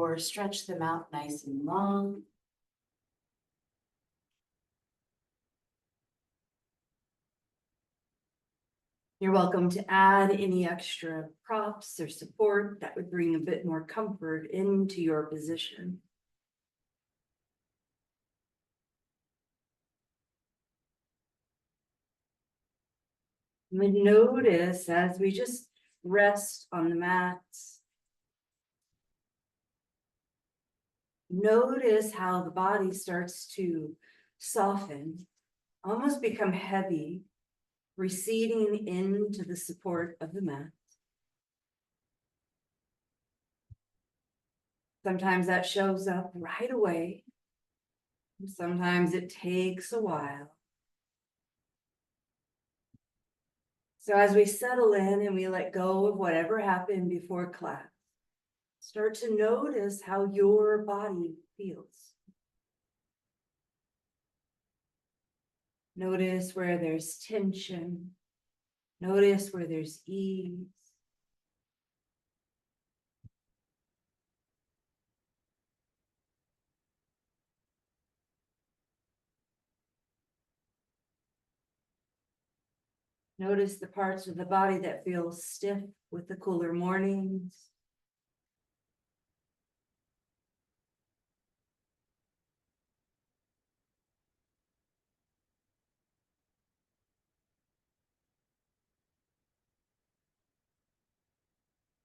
or stretch them out nice and long. You're welcome to add any extra props or support that would bring a bit more comfort into your position. And notice as we just rest on the mats. Notice how the body starts to soften, almost become heavy, receding into the support of the mat. Sometimes that shows up right away. Sometimes it takes a while. So as we settle in and we let go of whatever happened before class, start to notice how your body feels. Notice where there's tension. Notice where there's ease. Notice the parts of the body that feel stiff with the cooler mornings.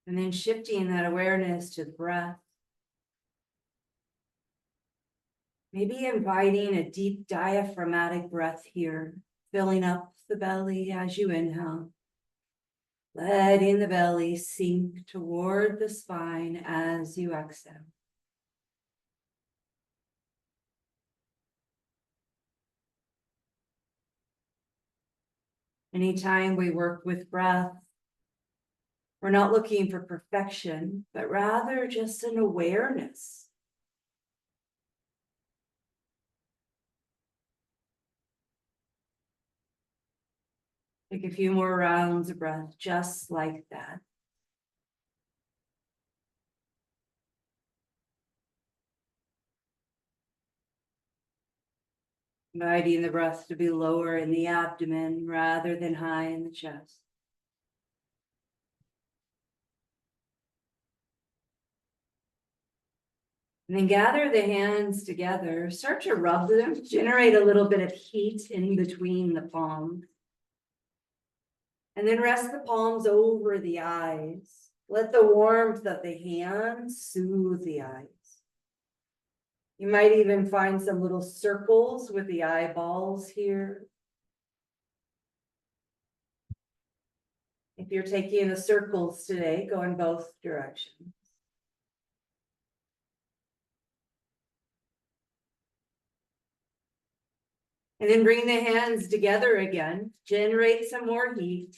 And then shifting that awareness to the breath. Maybe inviting a deep diaphragmatic breath here, filling up the belly as you inhale. Letting the belly sink toward the spine as you exhale. Anytime we work with breath, we're not looking for perfection, but rather just an awareness. Take a few more rounds of breath just like that. Inviting the breath to be lower in the abdomen rather than high in the chest. And then gather the hands together, start to rub them, generate a little bit of heat in between the palms. And then rest the palms over the eyes. Let the warmth of the hands soothe the eyes. You might even find some little circles with the eyeballs here. If you're taking the circles today, go in both directions. And then bring the hands together again. Generate some more heat.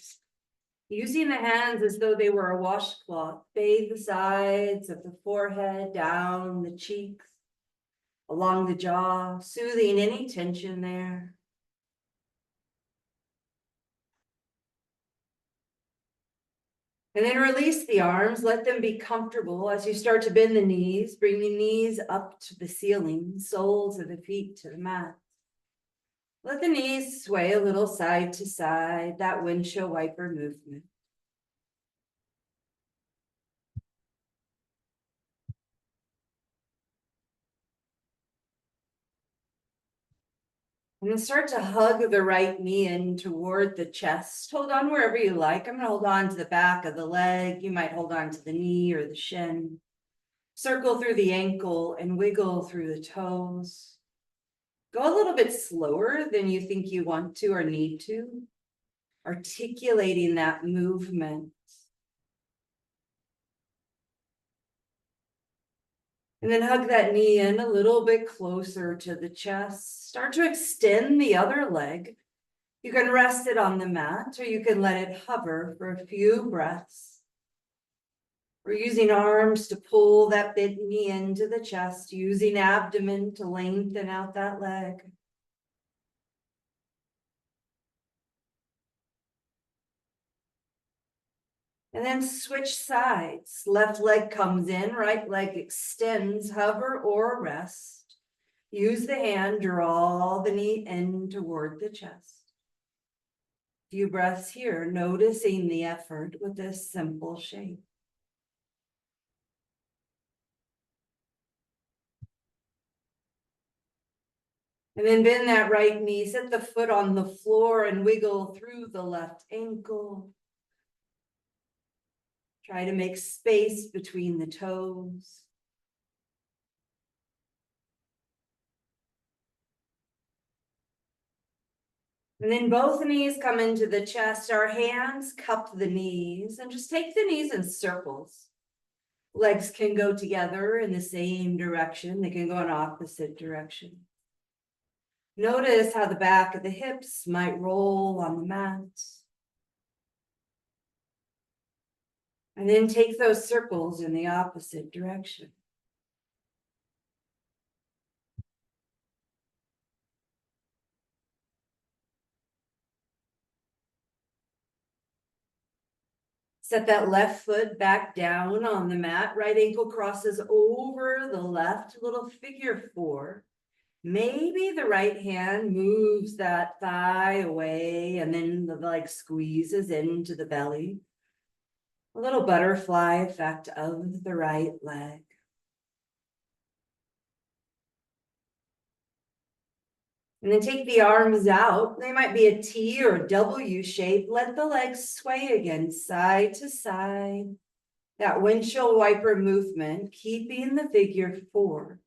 Using the hands as though they were a washcloth. Bathe the sides of the forehead, down the cheeks, along the jaw, soothing any tension there. And then release the arms, let them be comfortable as you start to bend the knees, bring the knees up to the ceiling, soles of the feet to the mat. Let the knees sway a little side to side, that windshield wiper movement. And then start to hug the right knee in toward the chest. Hold on wherever you like. I'm going to hold on to the back of the leg. You might hold on to the knee or the shin. Circle through the ankle and wiggle through the toes. Go a little bit slower than you think you want to or need to. Articulating that movement. And then hug that knee in a little bit closer to the chest. Start to extend the other leg. You can rest it on the mat or you can let it hover for a few breaths. We're using arms to pull that bent knee into the chest, using abdomen to lengthen out that leg. And then switch sides. Left leg comes in, right leg extends, hover or rest. Use the hand, draw the knee in toward the chest. Few breaths here, noticing the effort with this simple shape. And then bend that right knee, set the foot on the floor and wiggle through the left ankle. Try to make space between the toes. And then both knees come into the chest. Our hands cup the knees and just take the knees in circles. Legs can go together in the same direction. They can go in opposite direction. Notice how the back of the hips might roll on the mat. And then take those circles in the opposite direction. Set that left foot back down on the mat. Right ankle crosses over the left, little figure 4. Maybe the right hand moves that thigh away and then the leg squeezes into the belly. A little butterfly effect of the right leg. And then take the arms out. They might be a T or a W shape. Let the legs sway again, side to side. That windshield wiper movement, keeping the figure 4.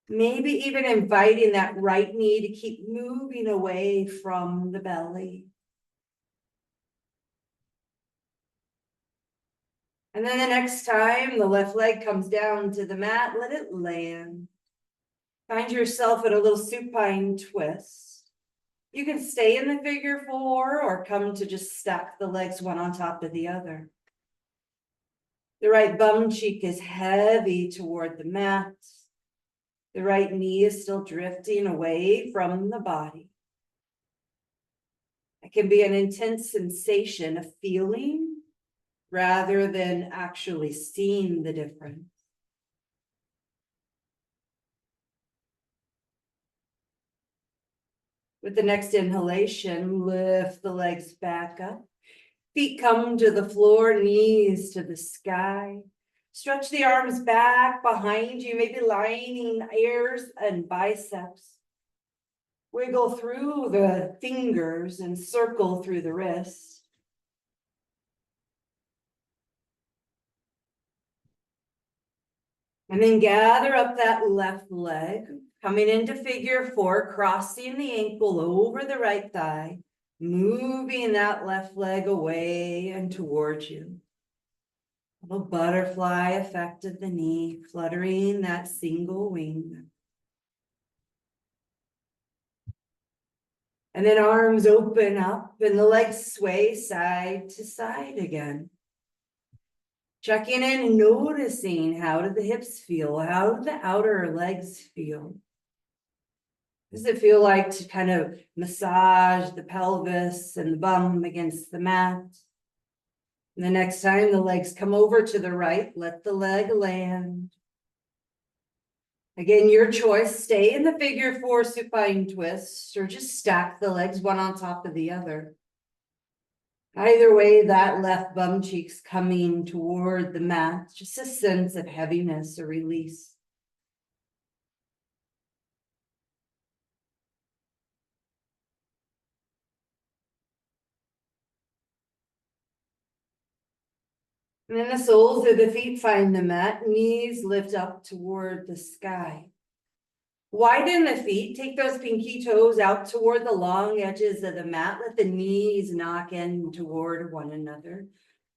Maybe even inviting that right knee to keep moving away from the belly. And then the next time the left leg comes down to the mat, let it land. Find yourself at a little supine twist. You can stay in the figure 4 or come to just stack the legs one on top of the other. The right bum cheek is heavy toward the mat. The right knee is still drifting away from the body. It can be an intense sensation of feeling rather than actually seeing the difference. With the next inhalation, lift the legs back up. Feet come to the floor, knees to the sky. Stretch the arms back behind you, maybe lining ears and biceps. Wiggle through the fingers and circle through the wrists. And then gather up that left leg, coming into figure 4, crossing the ankle over the right thigh, moving that left leg away and towards you. A little butterfly effect of the knee, fluttering that single wing. And then arms open up and the legs sway side to side again. Checking in and noticing, how do the hips feel? How do the outer legs feel? Does it feel like to kind of massage the pelvis and the bum against the mat? And the next time the legs come over to the right, let the leg land. Again, your choice, stay in the figure 4 supine twist or just stack the legs one on top of the other. Either way, that left bum cheek's coming toward the mat, just a sense of heaviness or release. And then the soles of the feet find the mat, knees lift up toward the sky. Widen the feet, take those pinky toes out toward the long edges of the mat, let the knees knock in toward one another.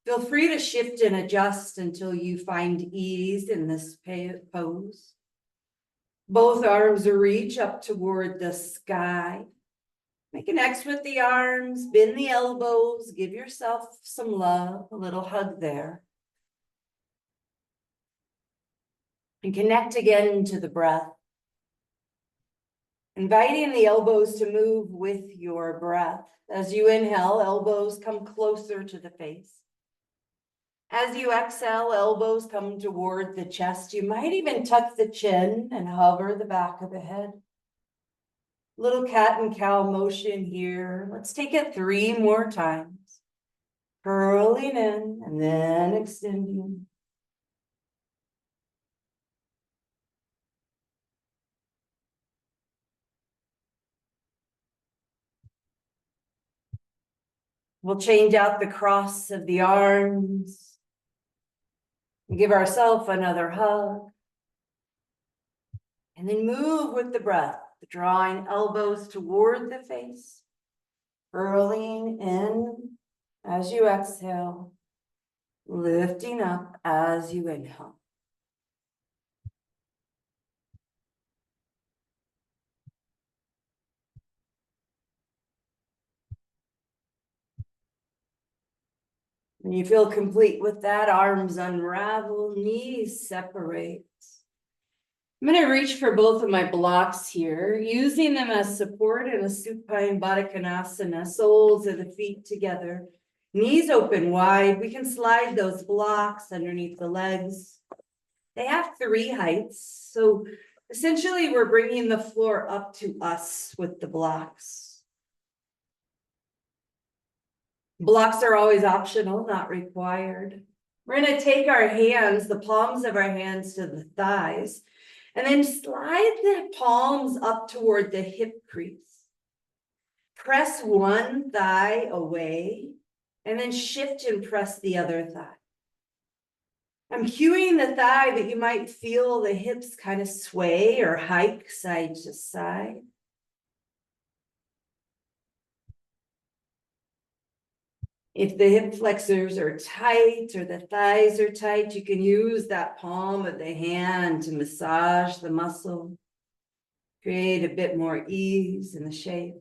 Feel free to shift and adjust until you find ease in this pose. Both arms reach up toward the sky. Make an X with the arms, bend the elbows, give yourself some love, a little hug there. And connect again to the breath. Inviting the elbows to move with your breath. As you inhale, elbows come closer to the face. As you exhale, elbows come toward the chest. You might even tuck the chin and hover the back of the head. Little cat and cow motion here. Let's take it 3 more times. Curling in and then extending. We'll change out the cross of the arms and give ourselves another hug. And then move with the breath, drawing elbows toward the face, curling in as you exhale, lifting up as you inhale. When you feel complete with that, arms unravel, knees separate. I'm going to reach for both of my blocks here, using them as support in a supine Baddha Konasana, soles of the feet together, knees open wide. We can slide those blocks underneath the legs. They have 3 heights, so essentially we're bringing the floor up to us with the blocks. Blocks are always optional, not required. We're going to take our hands, the palms of our hands to the thighs, and then slide the palms up toward the hip crease. Press one thigh away, and then shift and press the other thigh. I'm cueing the thigh that you might feel the hips kind of sway or hike side to side. If the hip flexors are tight or the thighs are tight, you can use that palm of the hand to massage the muscle, create a bit more ease in the shape.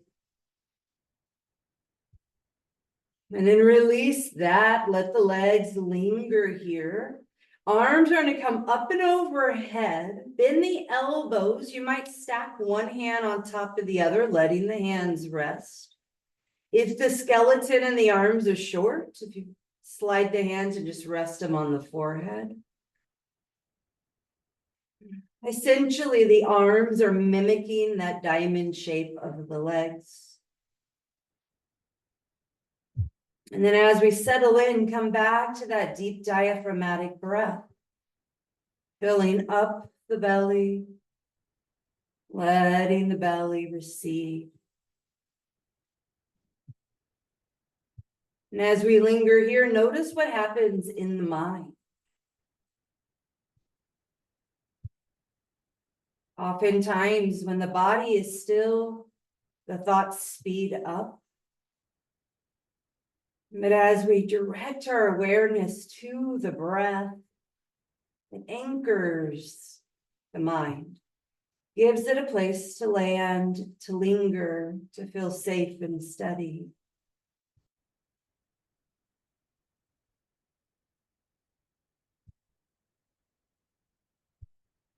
And then release that, let the legs linger here. Arms are going to come up and overhead, bend the elbows. You might stack one hand on top of the other, letting the hands rest. If the skeleton and the arms are short, if you slide the hands and just rest them on the forehead. Essentially, the arms are mimicking that diamond shape of the legs. And then as we settle in, come back to that deep diaphragmatic breath, filling up the belly, letting the belly receive. And as we linger here, notice what happens in the mind. Oftentimes, when the body is still, the thoughts speed up. But as we direct our awareness to the breath, it anchors the mind, gives it a place to land, to linger, to feel safe and steady.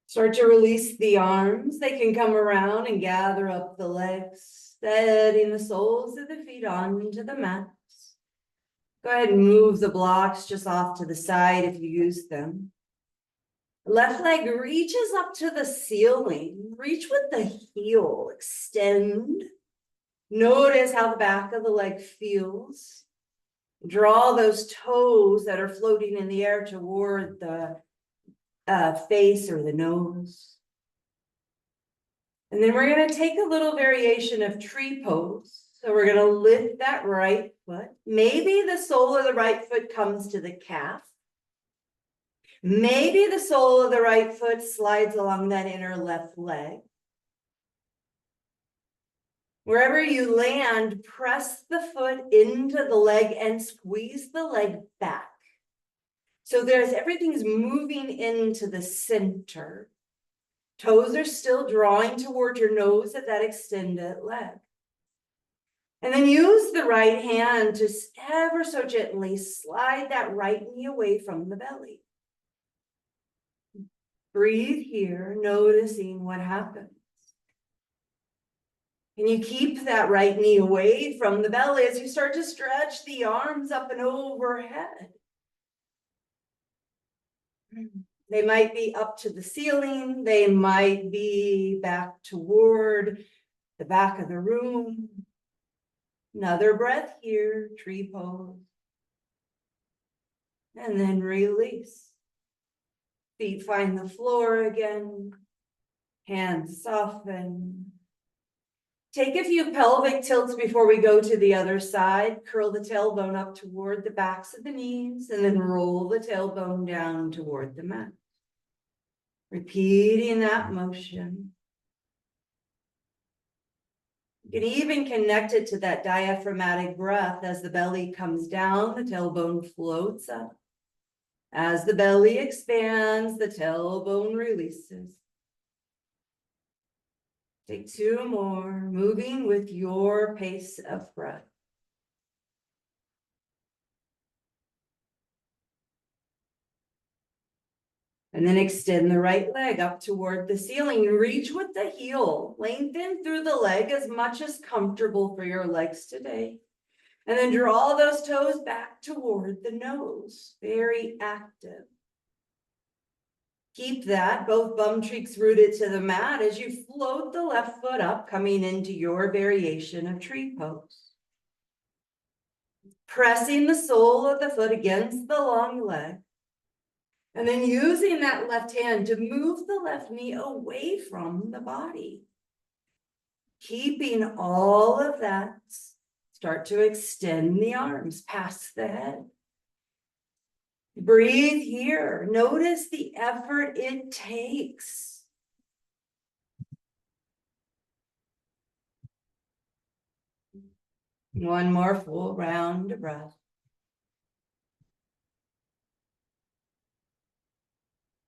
Start to release the arms. They can come around and gather up the legs, setting the soles of the feet onto the mat. Go ahead and move the blocks just off to the side if you use them. Left leg reaches up to the ceiling. Reach with the heel, extend. Notice how the back of the leg feels. Draw those toes that are floating in the air toward the face or the nose. And then we're going to take a little variation of tree pose. So we're going to lift that right foot. Maybe the sole of the right foot comes to the calf. Maybe the sole of the right foot slides along that inner left leg. Wherever you land, press the foot into the leg and squeeze the leg back. So everything's moving into the center. Toes are still drawing toward your nose at that extended leg. And then use the right hand to ever so gently slide that right knee away from the belly. Breathe here, noticing what happens. And you keep that right knee away from the belly as you start to stretch the arms up and overhead. They might be up to the ceiling, they might be back toward the back of the room. Another breath here, tree pose. And then release. Feet find the floor again. Hands soften. Take a few pelvic tilts before we go to the other side. Curl the tailbone up toward the backs of the knees and then roll the tailbone down toward the mat. Repeating that motion. You can even connect it to that diaphragmatic breath. As the belly comes down, the tailbone floats up. As the belly expands, the tailbone releases. Take two more, moving with your pace of breath. And then extend the right leg up toward the ceiling. Reach with the heel. Lengthen through the leg as much as comfortable for your legs today. And then draw those toes back toward the nose. Very active. Keep that, both bum cheeks rooted to the mat as you float the left foot up, coming into your variation of tree pose. Pressing the sole of the foot against the long leg. And then using that left hand to move the left knee away from the body. Keeping all of that, start to extend the arms past the head. Breathe here. Notice the effort it takes. One more full round of breath.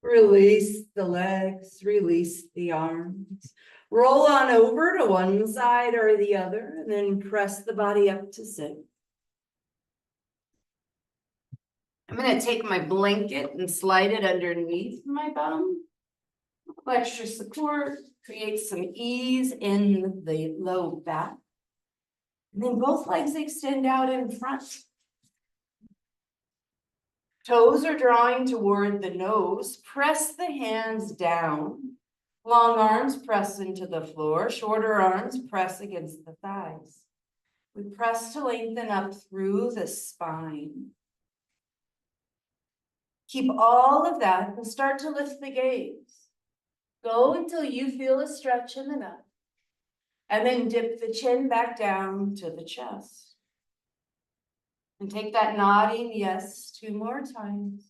Release the legs, release the arms. Roll on over to one side or the other, and then press the body up to sit. I'm going to take my blanket and slide it underneath my bum. Extra support, create some ease in the low back. And then both legs extend out in front. Toes are drawing toward the nose. Press the hands down. Long arms press into the floor. Shorter arms press against the thighs. We press to lengthen up through the spine. Keep all of that and start to lift the gaze. Go until you feel a stretch in the neck. And then dip the chin back down to the chest. And take that nodding yes 2 more times.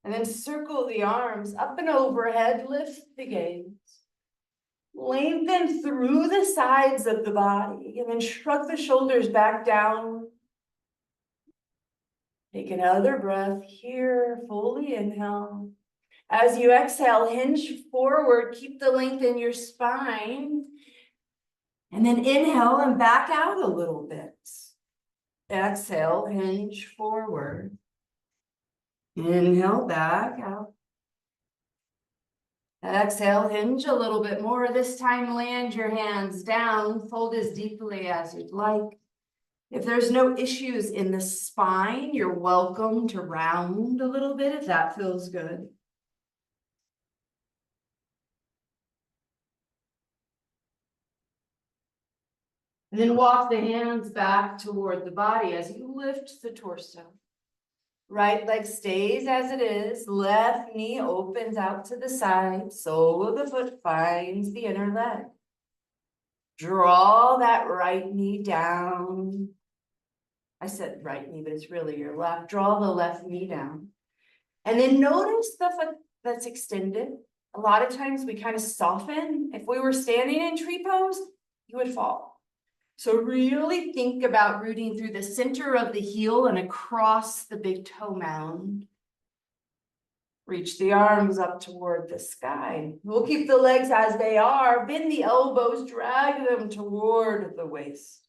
And then circle the arms up and overhead, lift the gaze. Lengthen through the sides of the body and then shrug the shoulders back down. Take another breath here, fully inhale. As you exhale, hinge forward, keep the length in your spine. And then inhale and back out a little bit. Exhale, hinge forward. Inhale, back out. Exhale, hinge a little bit more. This time, land your hands down. Fold as deeply as you'd like. If there's no issues in the spine, you're welcome to round a little bit if that feels good. And then walk the hands back toward the body as you lift the torso. Right leg stays as it is. Left knee opens out to the side. Sole of the foot finds the inner leg. Draw that right knee down. I said right knee, but it's really your left. Draw the left knee down. And then notice the foot that's extended. A lot of times we kind of soften. If we were standing in tree pose, you would fall. So really think about rooting through the center of the heel and across the big toe mound. Reach the arms up toward the sky. We'll keep the legs as they are. Bend the elbows, drag them toward the waist.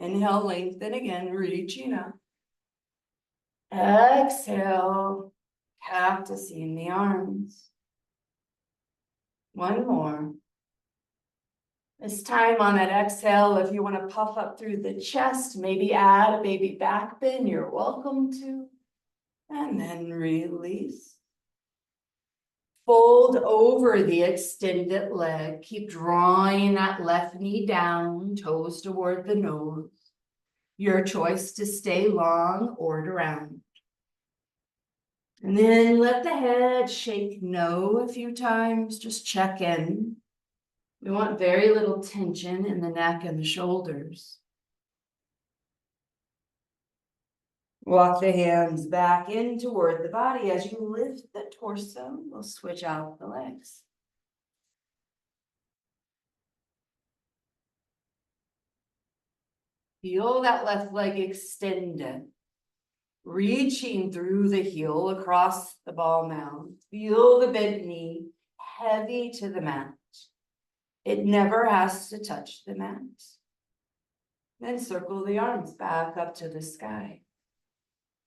Inhale, lengthen again, reaching up. Exhale, cactusing the arms. One more. This time on that exhale, if you want to puff up through the chest, maybe add a baby back bend, you're welcome to. And then release. Fold over the extended leg. Keep drawing that left knee down, toes toward the nose. Your choice to stay long or to round. And then let the head shake no a few times, just check in. We want very little tension in the neck and the shoulders. Walk the hands back in toward the body as you lift the torso. We'll switch out the legs. Feel that left leg extended, reaching through the heel across the ball mound. Feel the bent knee heavy to the mat. It never has to touch the mat. Then circle the arms back up to the sky.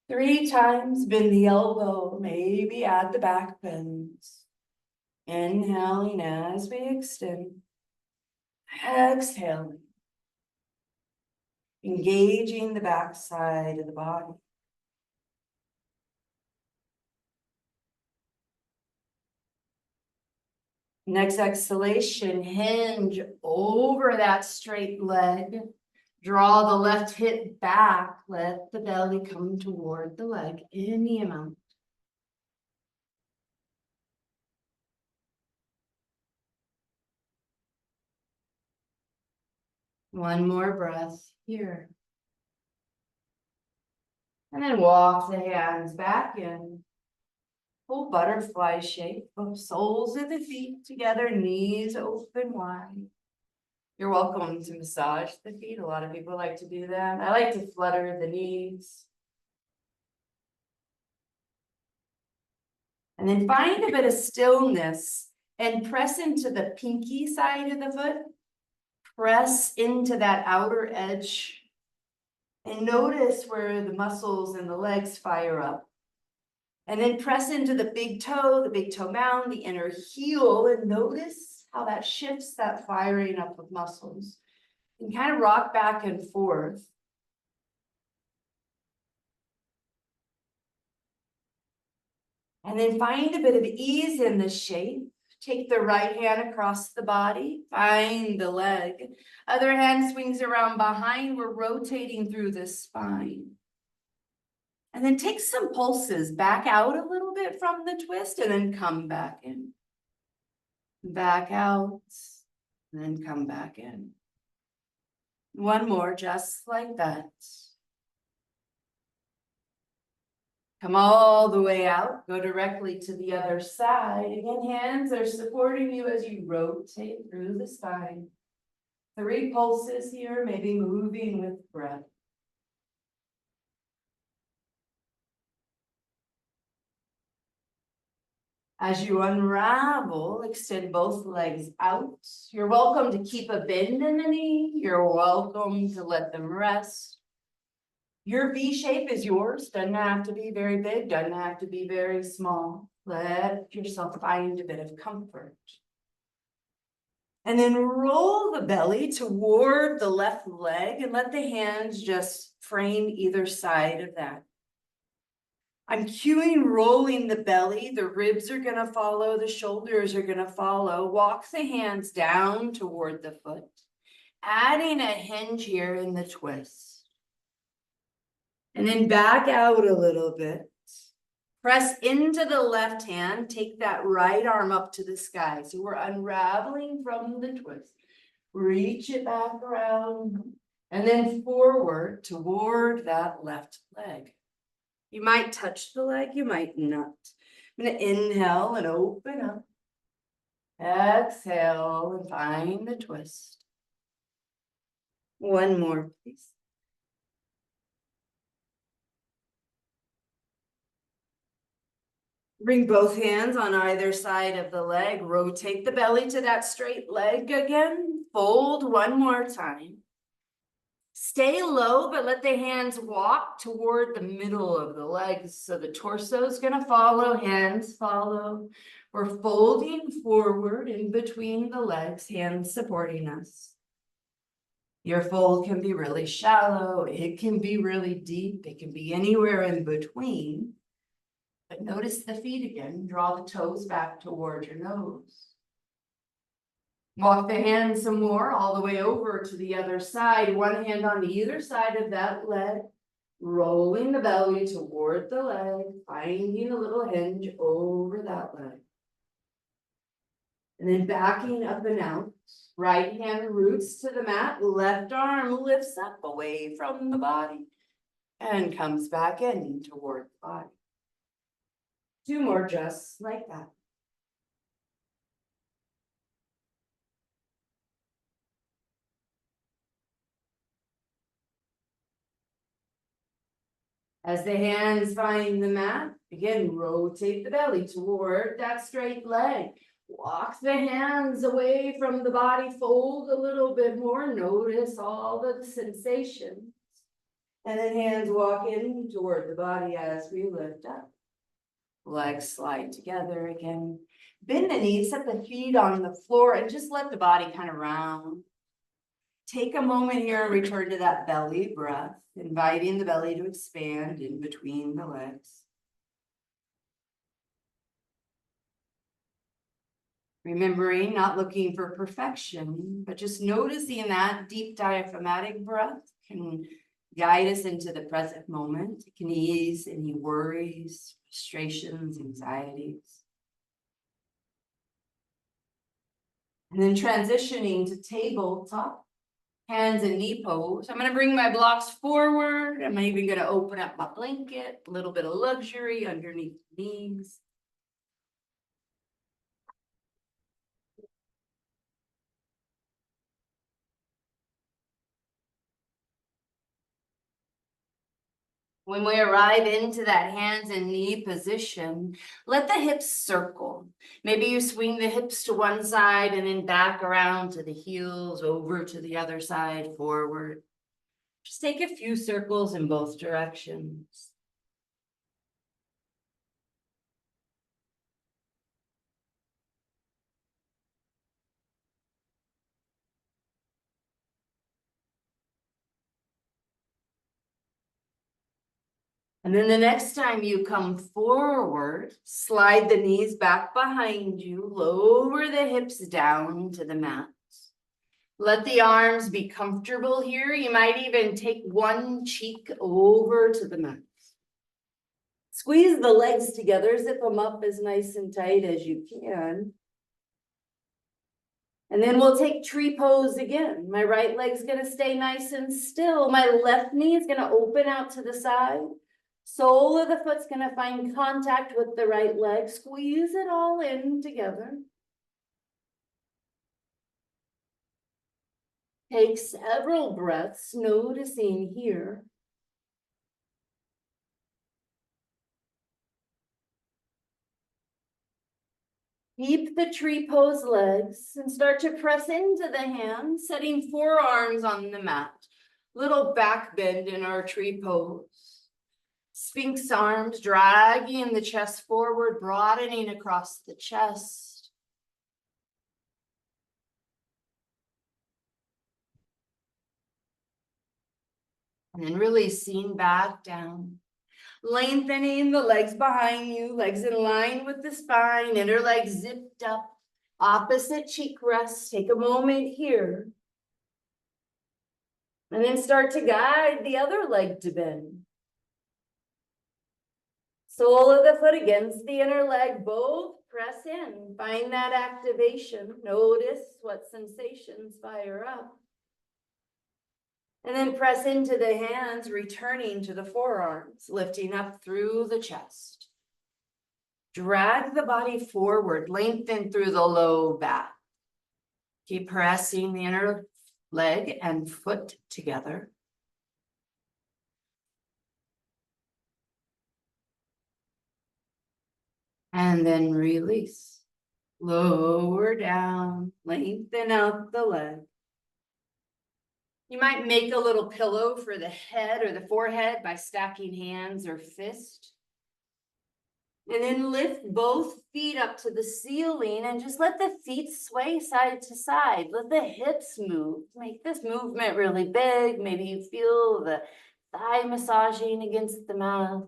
3 times, bend the elbow, maybe add the back bends. Inhaling as we extend. Exhaling. Engaging the back side of the body. Next exhalation, hinge over that straight leg. Draw the left hip back. Let the belly come toward the leg, any amount. One more breath here. And then walk the hands back in. Full butterfly shape, both soles of the feet together, knees open wide. You're welcome to massage the feet. A lot of people like to do that. I like to flutter the knees. And then find a bit of stillness and press into the pinky side of the foot. Press into that outer edge and notice where the muscles in the legs fire up. And then press into the big toe mound, the inner heel, and notice how that shifts that firing up of muscles. And kind of rock back and forth. And then find a bit of ease in the shape. Take the right hand across the body, find the leg. Other hand swings around behind. We're rotating through the spine. And then take some pulses back out a little bit from the twist and then come back in. Back out, and then come back in. One more, just like that. Come all the way out, go directly to the other side. Again, hands are supporting you as you rotate through the spine. 3 pulses here, maybe moving with breath. As you unravel, extend both legs out. You're welcome to keep a bend in the knee. You're welcome to let them rest. Your V shape is yours. Doesn't have to be very big, doesn't have to be very small. Let yourself find a bit of comfort. And then roll the belly toward the left leg and let the hands just frame either side of that. I'm cueing rolling the belly. The ribs are going to follow. The shoulders are going to follow. Walk the hands down toward the foot. Adding a hinge here in the twist. And then back out a little bit. Press into the left hand. Take that right arm up to the sky. So we're unraveling from the twist. Reach it back around. And then forward toward that left leg. You might touch the leg, you might not. I'm going to inhale and open up. Exhale and find the twist. One more, please. Bring both hands on either side of the leg. Rotate the belly to that straight leg again. Fold one more time. Stay low, but let the hands walk toward the middle of the legs. So the torso is going to follow, hands follow. We're folding forward in between the legs, hands supporting us. Your fold can be really shallow, it can be really deep, it can be anywhere in between. But notice the feet again, draw the toes back toward your nose. Walk the hands some more, all the way over to the other side, one hand on either side of that leg, rolling the belly toward the leg, finding a little hinge over that leg. And then backing up and out, right hand roots to the mat, left arm lifts up away from the body and comes back in toward the body. 2 more just like that. As the hands find the mat, again, rotate the belly toward that straight leg. Walk the hands away from the body, fold a little bit more, notice all the sensations. And then hands walk in toward the body as we lift up. Legs slide together again. Bend the knees, set the feet on the floor, and just let the body kind of round. Take a moment here and return to that belly breath, inviting the belly to expand in between the legs. Remembering, not looking for perfection, but just noticing that deep diaphragmatic breath can guide us into the present moment. It can ease any worries, frustrations, anxieties. And then transitioning to tabletop, hands and knee pose. I'm going to bring my blocks forward. I'm even going to open up my blanket, a little bit of luxury underneath the knees. When we arrive into that hands and knee position, let the hips circle. Maybe you swing the hips to one side and then back around to the heels, over to the other side, forward. Just take a few circles in both directions. And then the next time you come forward, slide the knees back behind you, lower the hips down to the mat. Let the arms be comfortable here. You might even take one cheek over to the mat. Squeeze the legs together, zip them up as nice and tight as you can. And then we'll take tree pose again. My right leg's gonna stay nice and still. My left knee is gonna open out to the side. Sole of the foot's gonna find contact with the right leg. Squeeze it all in together. Take several breaths, noticing here. Keep the tree pose legs and start to press into the hands, setting forearms on the mat. Little back bend in our tree pose. Sphinx arms dragging the chest forward, broadening across the chest. And then releasing back down. Lengthening the legs behind you, legs in line with the spine, inner leg zipped up, opposite cheek rest. Take a moment here. And then start to guide the other leg to bend. Sole of the foot against the inner leg, both press in. Find that activation. Notice what sensations fire up. And then press into the hands, returning to the forearms, lifting up through the chest. Drag the body forward, lengthen through the low back. Keep pressing the inner leg and foot together. And then release. Lower down, lengthen out the leg. You might make a little pillow for the head or the forehead by stacking hands or fist. And then lift both feet up to the ceiling and just let the feet sway side to side. Let the hips move. Make this movement really big. Maybe you feel the thigh massaging against the mat.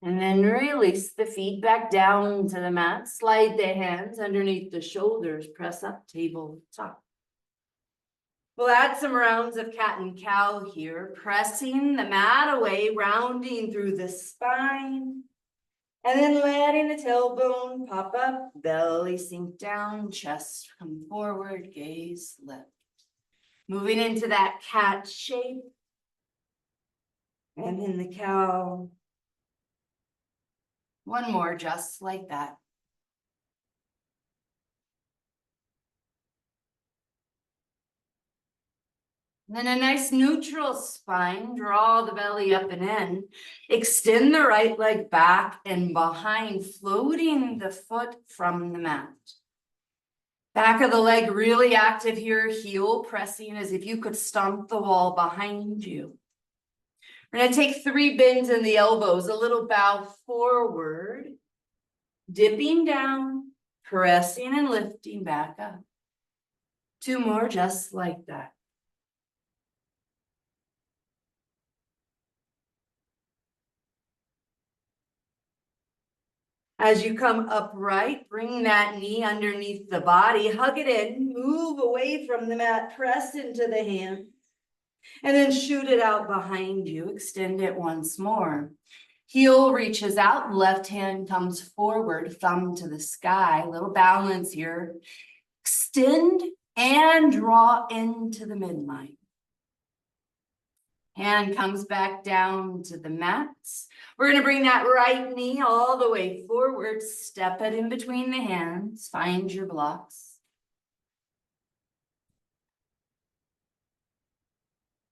And then release the feet back down to the mat. Slide the hands underneath the shoulders. Press up, tabletop. We'll add some rounds of cat and cow here, pressing the mat away, rounding through the spine. And then letting the tailbone pop up, belly sink down, chest come forward, gaze lift. Moving into that cat shape. And in the cow. One more, just like that. Then a nice neutral spine, draw the belly up and in. Extend the right leg back and behind, floating the foot from the mat. Back of the leg really active here, heel pressing as if you could stomp the wall behind you. We're gonna take 3 bends in the elbows, a little bow forward, dipping down, pressing and lifting back up. 2 more just like that. As you come upright, bring that knee underneath the body, hug it in, move away from the mat, press into the hands, and then shoot it out behind you. Extend it once more. Heel reaches out, left hand comes forward, thumb to the sky. Little balance here. Extend and draw into the midline. Hand comes back down to the mats. We're going to bring that right knee all the way forward. Step it in between the hands. Find your blocks.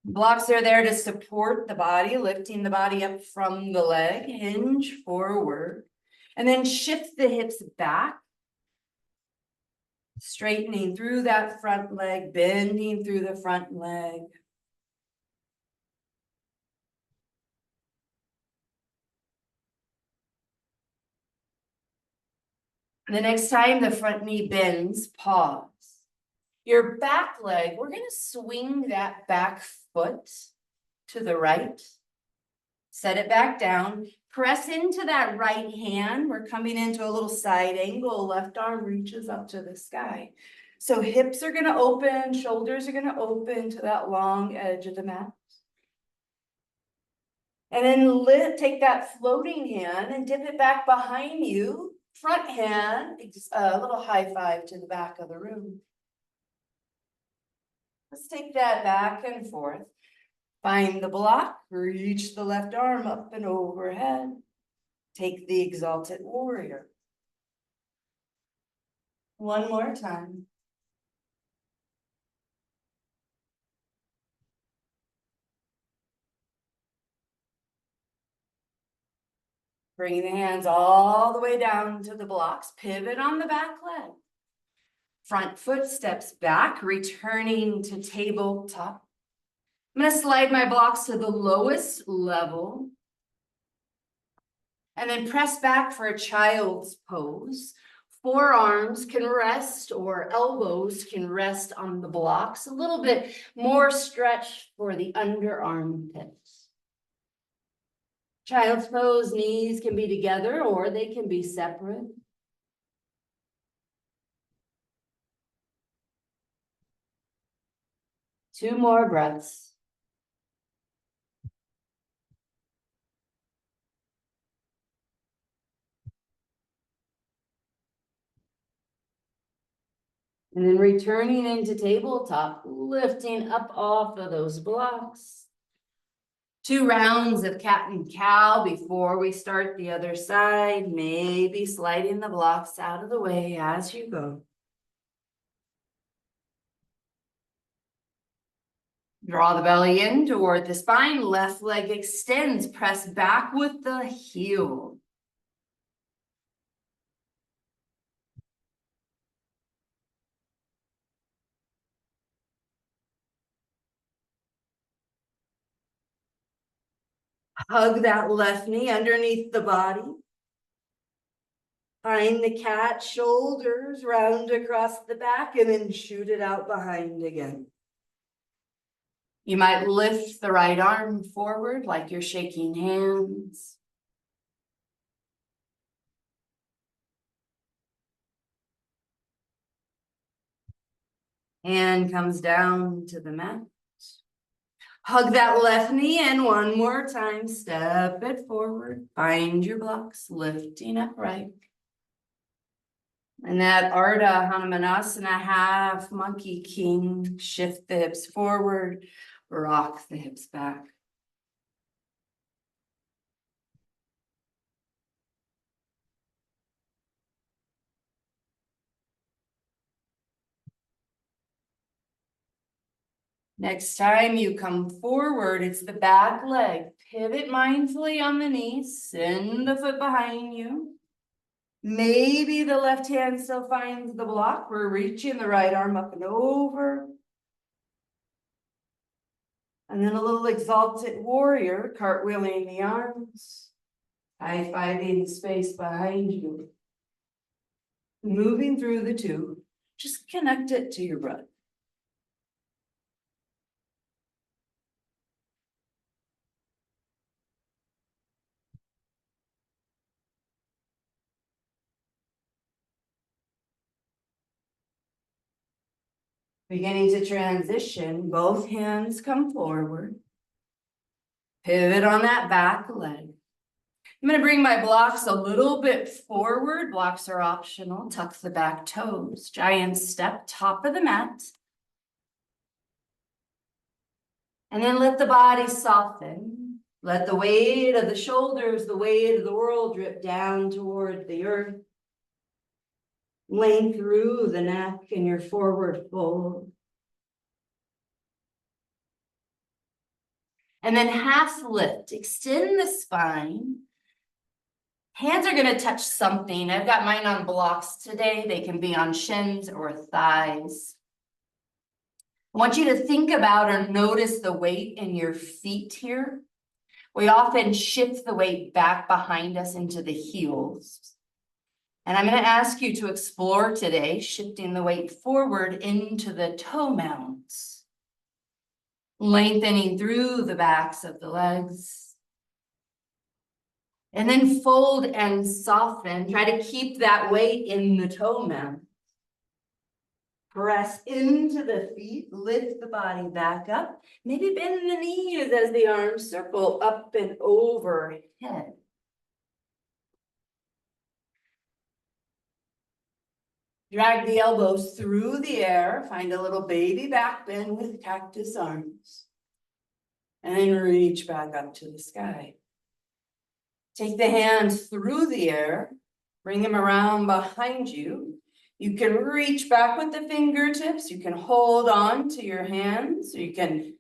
Blocks are there to support the body, lifting the body up from the leg. Hinge forward. And then shift the hips back. Straightening through that front leg, bending through the front leg. The next time the front knee bends, pause. Your back leg, we're going to swing that back foot to the right. Set it back down. Press into that right hand. We're coming into a little side angle. Left arm reaches up to the sky. So hips are going to open, shoulders are going to open to that long edge of the mat. And then take that floating hand and dip it back behind you. Front hand, a little high five to the back of the room. Let's take that back and forth. Find the block, reach the left arm up and overhead. Take the exalted warrior. One more time. Bring the hands all the way down to the blocks. Pivot on the back leg. Front foot steps back, returning to tabletop. I'm going to slide my blocks to the lowest level. And then press back for a child's pose. Forearms can rest or elbows can rest on the blocks. A little bit more stretch for the underarm pits. Child's pose, knees can be together or they can be separate. Two more breaths. And then returning into tabletop, lifting up off of those blocks. 2 rounds of cat and cow before we start the other side, maybe sliding the blocks out of the way as you go. Draw the belly in toward the spine, left leg extends, press back with the heel. Hug that left knee underneath the body. Find the cat, shoulders round across the back, and then shoot it out behind again. You might lift the right arm forward like you're shaking hands. Hand comes down to the mat. Hug that left knee and one more time, step it forward. Find your blocks, lifting upright. And that Ardha Hanumanasana, half monkey king, shift the hips forward, rock the hips back. Next time you come forward, it's the back leg. Pivot mindfully on the knees, send the foot behind you. Maybe the left hand still finds the block. We're reaching the right arm up and over. And then a little exalted warrior, cartwheeling the arms. High-fiving space behind you. Moving through the two, just connect it to your breath. Beginning to transition, both hands come forward. Pivot on that back leg. I'm going to bring my blocks a little bit forward. Blocks are optional. Tuck the back toes. Giant step, top of the mat. And then let the body soften. Let the weight of the shoulders, the weight of the world drip down toward the earth. Length through the neck in your forward fold. And then half lift, extend the spine. Hands are gonna touch something. I've got mine on blocks today. They can be on shins or thighs. I want you to think about or notice the weight in your feet here. We often shift the weight back behind us into the heels. And I'm going to ask you to explore today, shifting the weight forward into the toe mounds. Lengthening through the backs of the legs. And then fold and soften. Try to keep that weight in the toe mount. Press into the feet, lift the body back up. Maybe bend the knees as the arms circle up and overhead. Drag the elbows through the air. Find a little baby back bend with cactus arms. And then reach back up to the sky. Take the hands through the air. Bring them around behind you. You can reach back with the fingertips. You can hold on to your hands. You can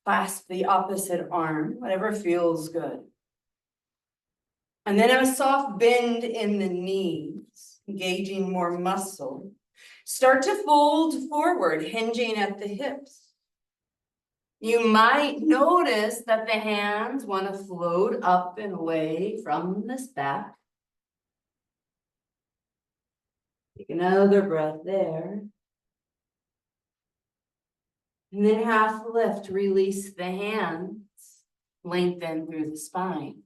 clasp the opposite arm, whatever feels good. And then a soft bend in the knees, engaging more muscle. Start to fold forward, hinging at the hips. You might notice that the hands want to float up and away from this back. Take another breath there. And then half lift, release the hands, lengthen through the spine.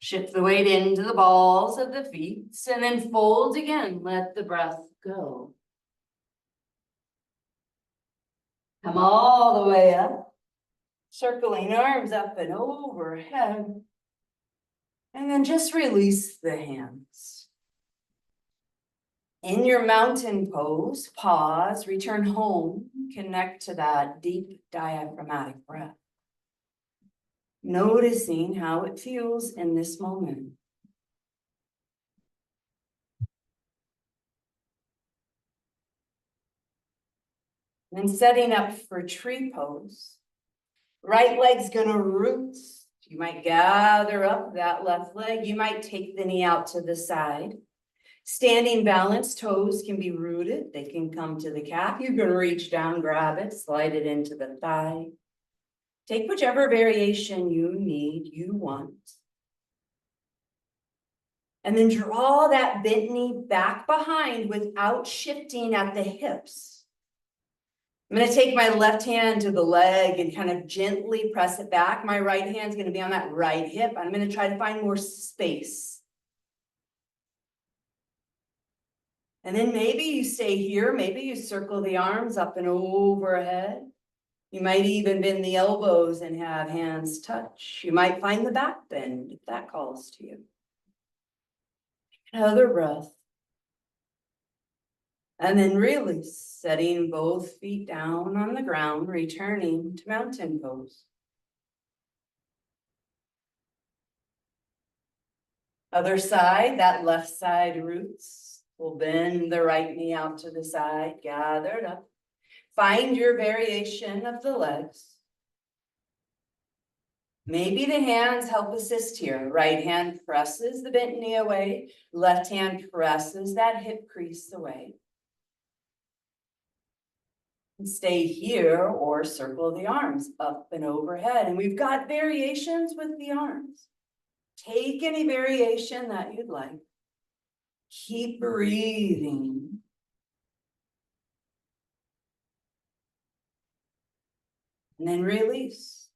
Shift the weight into the balls of the feet, and then fold again, let the breath go. Come all the way up, circling arms up and overhead. And then just release the hands. In your mountain pose, pause, return home, connect to that deep diaphragmatic breath. Noticing how it feels in this moment. And setting up for tree pose. Right leg's gonna root. You might gather up that left leg. You might take the knee out to the side. Standing balance, toes can be rooted. They can come to the calf. You can reach down, grab it, slide it into the thigh. Take whichever variation you need, you want. And then draw that bent knee back behind without shifting at the hips. I'm going to take my left hand to the leg and kind of gently press it back. My right hand's going to be on that right hip. I'm going to try to find more space. And then maybe you stay here. Maybe you circle the arms up and overhead. You might even bend the elbows and have hands touch. You might find the back bend if that calls to you. Another breath. And then release, setting both feet down on the ground, returning to mountain pose. Other side, that left side roots. We'll bend the right knee out to the side, gathered up. Find your variation of the legs. Maybe the hands help assist here. Right hand presses the bent knee away. Left hand presses that hip crease away. And stay here or circle the arms up and overhead. And we've got variations with the arms. Take any variation that you'd like. Keep breathing. And then release.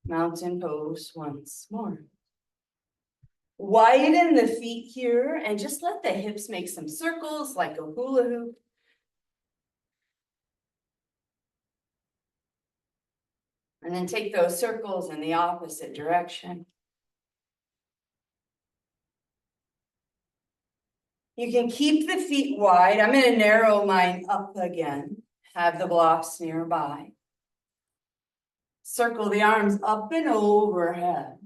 Mountain pose once more. Widen the feet here and just let the hips make some circles like a hula hoop. And then take those circles in the opposite direction. You can keep the feet wide. I'm going to narrow mine up again. Have the blocks nearby. Circle the arms up and overhead.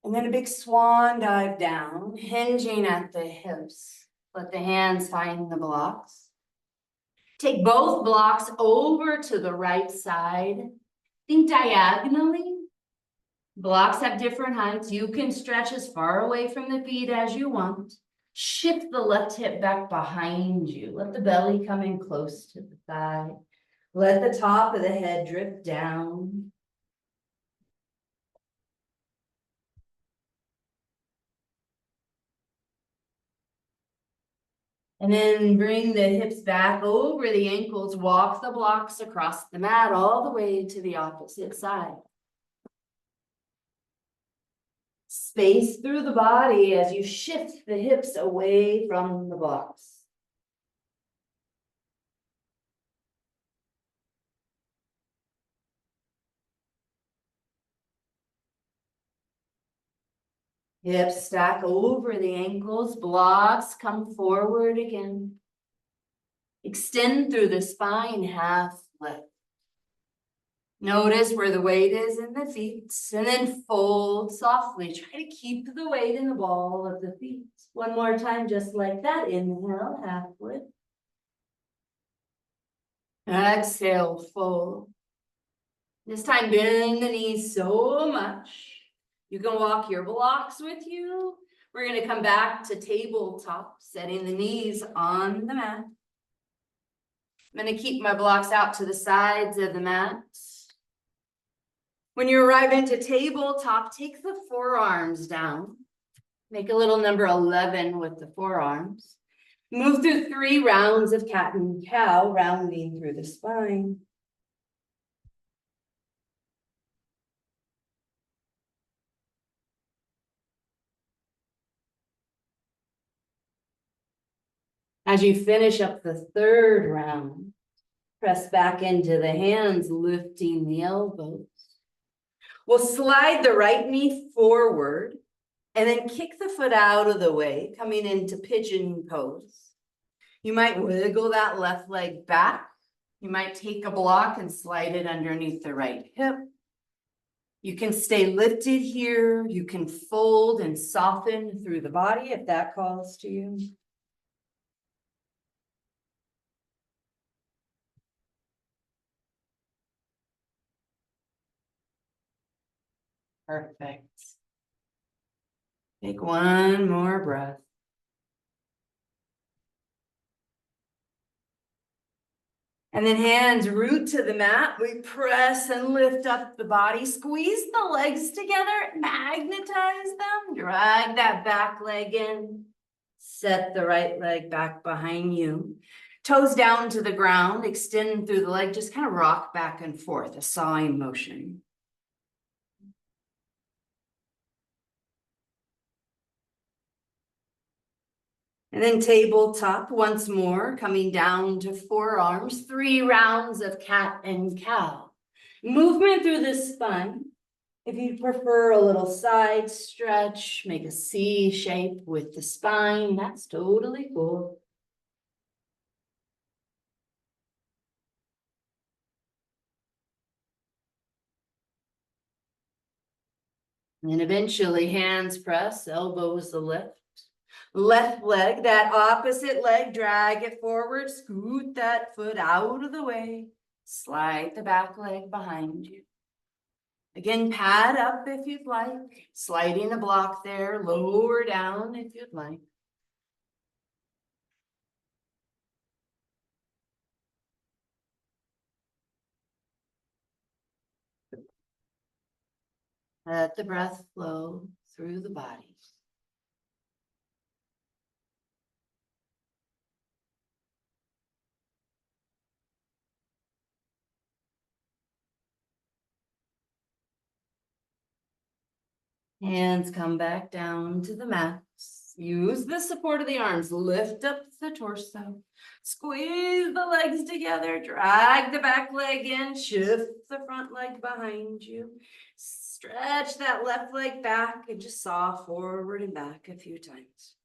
And then a big swan dive down, hinging at the hips. Let the hands find the blocks. Take both blocks over to the right side. Think diagonally. Blocks have different heights. You can stretch as far away from the feet as you want. Shift the left hip back behind you. Let the belly come in close to the thigh. Let the top of the head drip down. And then bring the hips back over the ankles. Walk the blocks across the mat all the way to the opposite side. Space through the body as you shift the hips away from the blocks. Hips stack over the ankles, blocks come forward again. Extend through the spine, half lift. Notice where the weight is in the feet, and then fold softly. Try to keep the weight in the ball of the feet. One more time, just like that. Inhale, half lift. Exhale, fold. This time, bend the knees so much. You can walk your blocks with you. We're going to come back to tabletop, setting the knees on the mat. I'm going to keep my blocks out to the sides of the mat. When you arrive into tabletop, take the forearms down. Make a little number 11 with the forearms. Move through 3 rounds of cat and cow, rounding through the spine. As you finish up the 3rd round, press back into the hands, lifting the elbows. We'll slide the right knee forward and then kick the foot out of the way, coming into pigeon pose. You might wiggle that left leg back. You might take a block and slide it underneath the right hip. You can stay lifted here. You can fold and soften through the body if that calls to you. Perfect. Take one more breath. And then hands root to the mat. We press and lift up the body. Squeeze the legs together, magnetize them, drag that back leg in. Set the right leg back behind you. Toes down to the ground, extend through the leg, just kind of rock back and forth, a sawing motion. And then tabletop once more, coming down to forearms, 3 rounds of cat and cow. Movement through the spine. If you prefer a little side stretch, make a C shape with the spine, that's totally cool. And then eventually hands press, elbows the lift. Left leg, that opposite leg, drag it forward, scoot that foot out of the way. Slide the back leg behind you. Again, pad up if you'd like, sliding a block there, lower down if you'd like. Let the breath flow through the body. Hands come back down to the mats. Use the support of the arms. Lift up the torso. Squeeze the legs together. Drag the back leg in. Shift the front leg behind you. Stretch that left leg back and just saw forward and back a few times.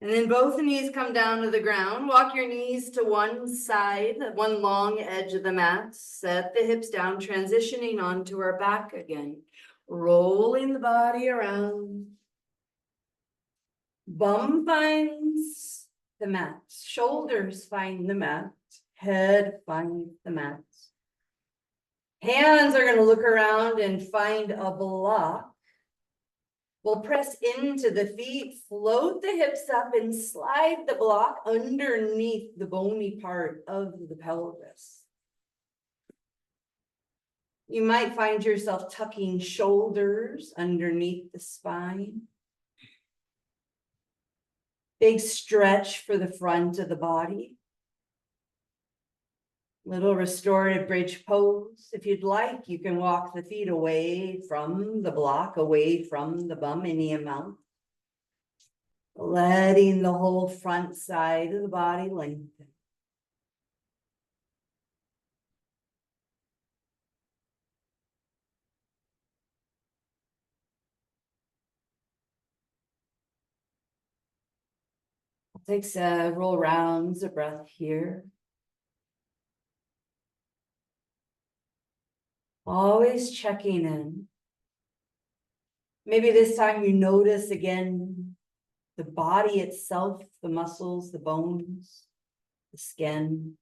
And then both knees come down to the ground. Walk your knees to one side, one long edge of the mat. Set the hips down, transitioning onto our back again. Rolling the body around. Bum finds the mat. Shoulders find the mat. Head finds the mat. Hands are going to look around and find a block. We'll press into the feet, float the hips up and slide the block underneath the bony part of the pelvis. You might find yourself tucking shoulders underneath the spine. Big stretch for the front of the body. Little restorative bridge pose. If you'd like, you can walk the feet away from the block, away from the bum any amount. Letting the whole front side of the body lengthen. Take several rounds of breath here. Always checking in. Maybe this time you notice again the body itself, the muscles, the bones, the skin.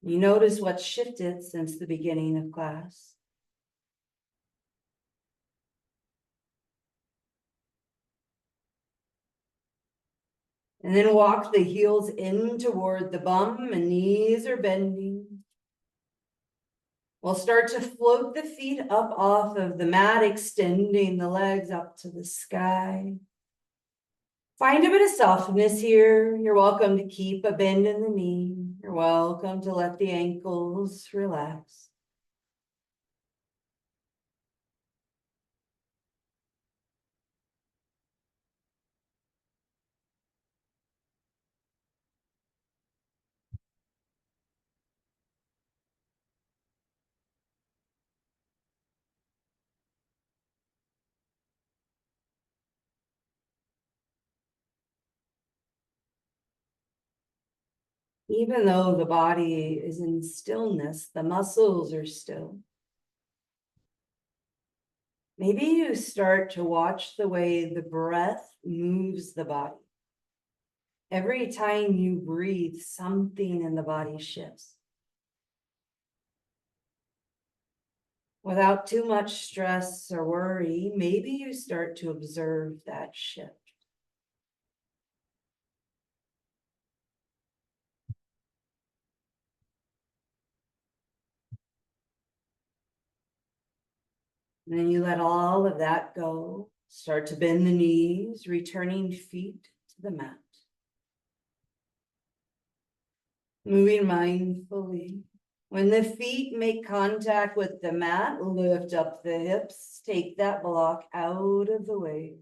You notice what's shifted since the beginning of class. And then walk the heels in toward the bum and knees are bending. We'll start to float the feet up off of the mat, extending the legs up to the sky. Find a bit of softness here. You're welcome to keep a bend in the knee. You're welcome to let the ankles relax. Even though the body is in stillness, the muscles are still. Maybe you start to watch the way the breath moves the body. Every time you breathe, something in the body shifts. Without too much stress or worry, maybe you start to observe that shift. And then you let all of that go. Start to bend the knees, returning feet to the mat. Moving mindfully. When the feet make contact with the mat, lift up the hips, take that block out of the way,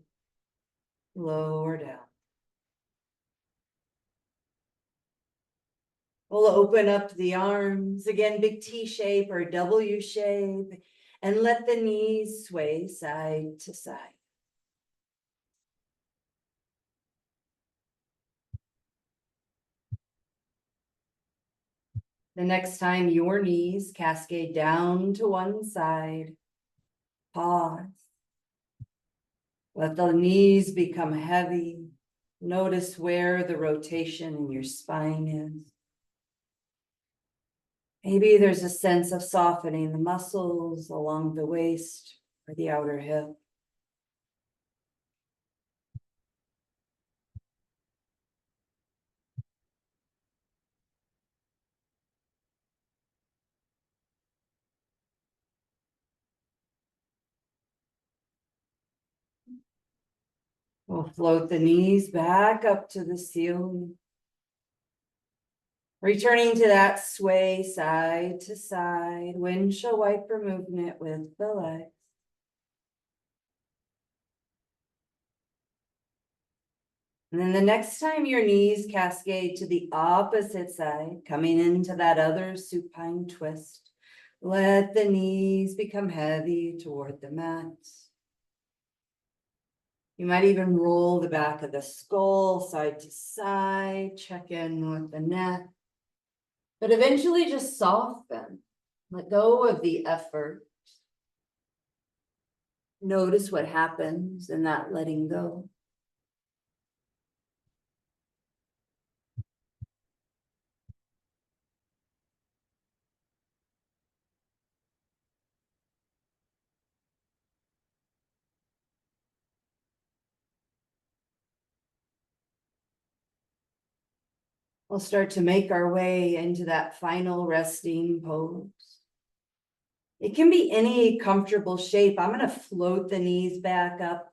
lower down. We'll open up the arms, again, big T shape or W shape, and let the knees sway side to side. The next time your knees cascade down to one side, pause. Let the knees become heavy. Notice where the rotation in your spine is. Maybe there's a sense of softening the muscles along the waist or the outer hip. We'll float the knees back up to the ceiling. Returning to that sway side to side, windshield wiper movement with the legs. And then the next time your knees cascade to the opposite side, coming into that other supine twist, let the knees become heavy toward the mat. You might even roll the back of the skull side to side, check in with the neck, but eventually just soften, let go of the effort. Notice what happens in that letting go. We'll start to make our way into that final resting pose. It can be any comfortable shape. I'm going to float the knees back up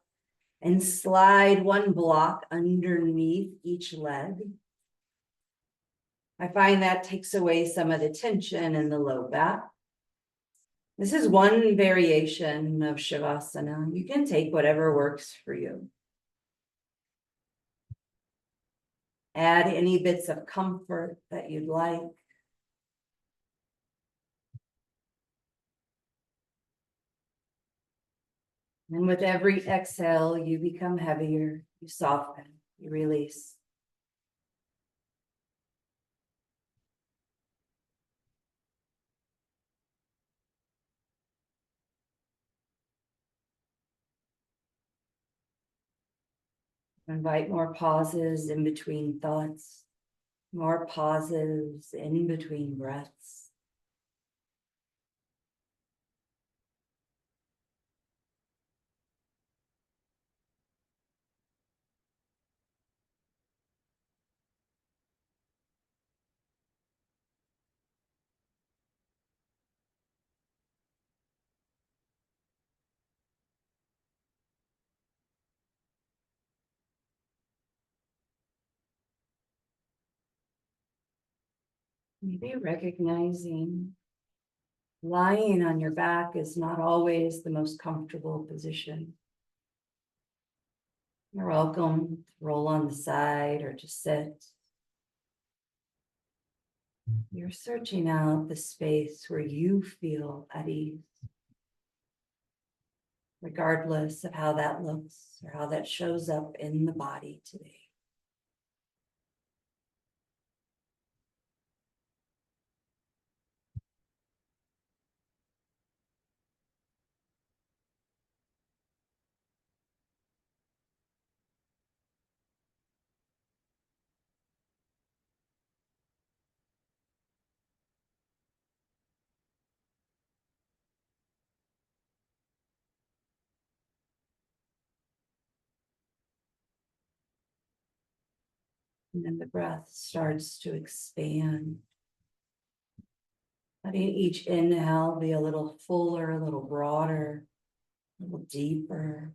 and slide one block underneath each leg. I find that takes away some of the tension in the low back. This is one variation of Shavasana. You can take whatever works for you. Add any bits of comfort that you'd like. And with every exhale, you become heavier, you soften, you release. Invite more pauses in between thoughts, more pauses in between breaths. Maybe recognizing lying on your back is not always the most comfortable position. You're welcome to roll on the side or to sit. You're searching out the space where you feel at ease, regardless of how that looks or how that shows up in the body today. And then the breath starts to expand. Letting each inhale be a little fuller, a little broader, a little deeper.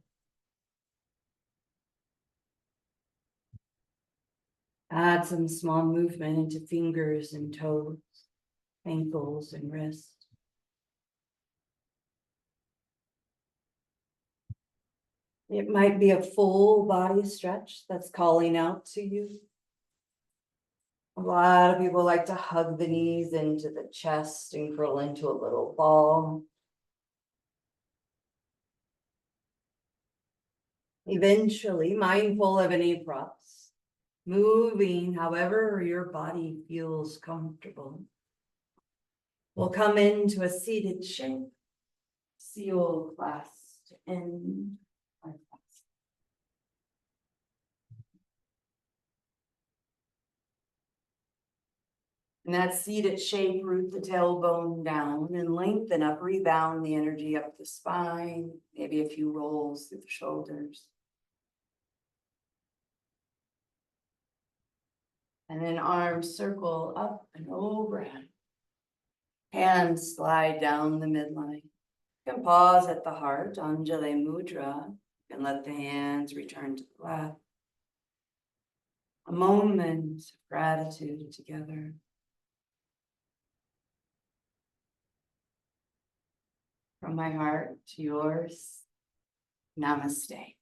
Add some small movement into fingers and toes, ankles and wrists. It might be a full body stretch that's calling out to you. A lot of people like to hug the knees into the chest and curl into a little ball. Eventually, mindful of any props, moving however your body feels comfortable. We'll come into a seated shape, seal clasped in our class. In that seated shape, root the tailbone down and lengthen up, rebound the energy up the spine, maybe a few rolls through the shoulders. And then arms circle up and overhead. Hands slide down the midline. You can pause at the heart, Anjali Mudra, and let the hands return to the lap. A moment of gratitude together. From my heart to yours, namaste.